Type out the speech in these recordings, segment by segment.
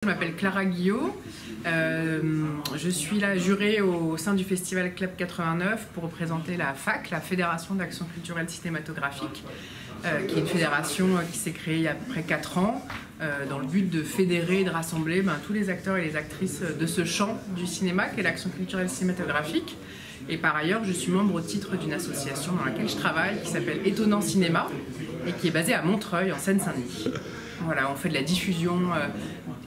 Je m'appelle Clara Guillot, je suis la jurée au sein du festival Club 89 pour représenter la FAC, la Fédération d'Action Culturelle Cinématographique, qui est une fédération qui s'est créée il y a à peu près 4 ans dans le but de fédérer et de rassembler tous les acteurs et les actrices de ce champ du cinéma qu'est l'action culturelle cinématographique. Et par ailleurs, je suis membre au titre d'une association dans laquelle je travaille qui s'appelle Étonnant Cinéma et qui est basée à Montreuil en Seine-Saint-Denis. Voilà, on fait de la diffusion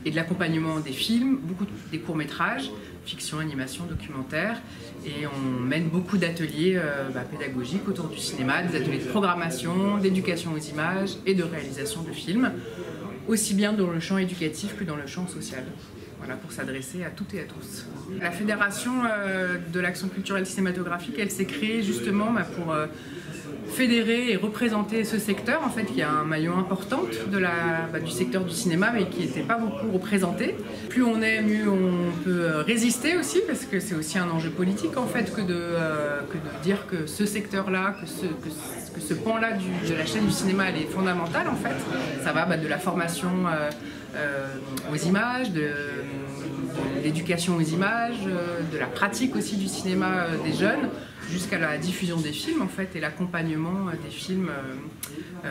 et de l'accompagnement des films, beaucoup des courts-métrages, fiction, animation, documentaire, et on mène beaucoup d'ateliers pédagogiques autour du cinéma, des ateliers de programmation, d'éducation aux images et de réalisation de films, aussi bien dans le champ éducatif que dans le champ social. Voilà, pour s'adresser à toutes et à tous. La Fédération de l'action culturelle cinématographique, elle s'est créée justement pour fédérer et représenter ce secteur, en fait, qui a un maillon important du secteur du cinéma, mais qui n'était pas beaucoup représenté. Plus on est, mieux on peut résister aussi, parce que c'est aussi un enjeu politique, en fait, que de dire que ce secteur-là, que ce pan-là de la chaîne du cinéma, elle est fondamentale, en fait. Ça va de la formation aux images, de l'éducation aux images, de la pratique aussi du cinéma des jeunes, jusqu'à la diffusion des films en fait, et l'accompagnement des films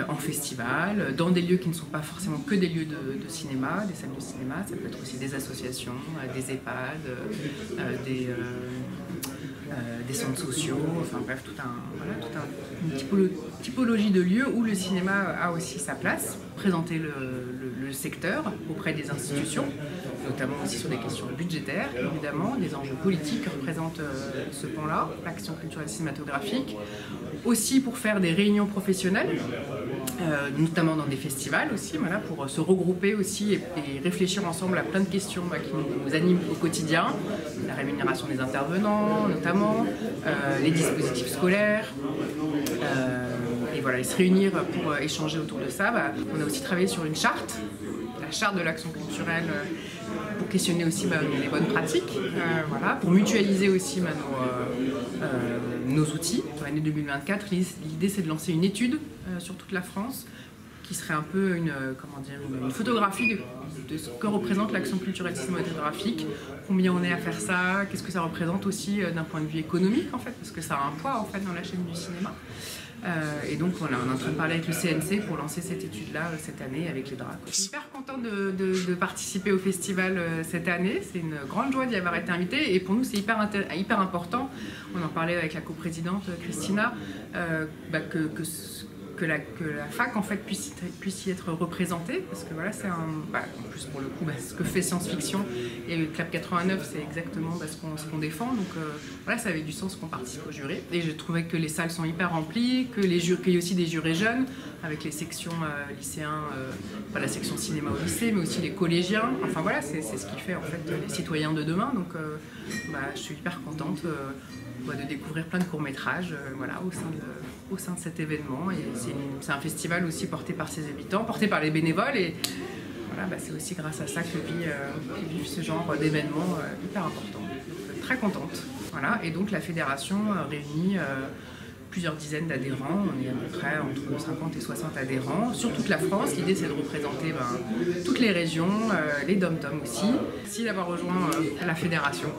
en festival, dans des lieux qui ne sont pas forcément que des lieux de cinéma, des salles de cinéma, ça peut être aussi des associations, des EHPAD, des centres sociaux, enfin bref, une typologie de lieux où le cinéma a aussi sa place, présenter le secteur auprès des institutions, notamment aussi sur des questions budgétaires, évidemment, des enjeux politiques représentent ce pan-là, l'action culturelle cinématographique, aussi pour faire des réunions professionnelles, notamment dans des festivals aussi, voilà, pour se regrouper aussi et réfléchir ensemble à plein de questions qui nous animent au quotidien, la rémunération des intervenants notamment, les dispositifs scolaires, et voilà, et se réunir pour échanger autour de ça. On a aussi travaillé sur une charte, la charte de l'action culturelle, pour questionner aussi les bonnes pratiques, voilà, pour mutualiser aussi nos outils. Pour l'année 2024, l'idée c'est de lancer une étude sur toute la France qui serait un peu une photographie de ce que représente l'action culturelle cinématographique, combien on est à faire ça, qu'est-ce que ça représente aussi d'un point de vue économique en fait, parce que ça a un poids en fait dans la chaîne du cinéma. Et donc voilà, on est en train de parler avec le CNC pour lancer cette étude-là cette année avec les DRAC. Je suis hyper contente de participer au festival cette année, c'est une grande joie d'y avoir été invitée et pour nous c'est hyper important, on en parlait avec la coprésidente Christina, que la FAC en fait puisse y être représentée, parce que voilà, c'est en plus pour le coup ce que fait Science Fiction et le Club 89 c'est exactement ce qu'on défend, donc voilà, ça avait du sens qu'on participe au jury et je trouvais que les salles sont hyper remplies, qu'il y a aussi des jurés jeunes avec les sections lycéens, la section cinéma au lycée, mais aussi les collégiens, enfin voilà, c'est ce qui fait en fait les citoyens de demain, donc je suis hyper contente de découvrir plein de courts-métrages au sein de cet événement. Et c'est un festival aussi porté par ses habitants, porté par les bénévoles, et voilà, c'est aussi grâce à ça que vivent ce genre d'événements hyper importants. Donc, très contente. Voilà, et donc la fédération réunit plusieurs dizaines d'adhérents, on est à peu près entre 50 et 60 adhérents sur toute la France. L'idée c'est de représenter toutes les régions, les dom-toms aussi. Merci d'avoir rejoint la fédération.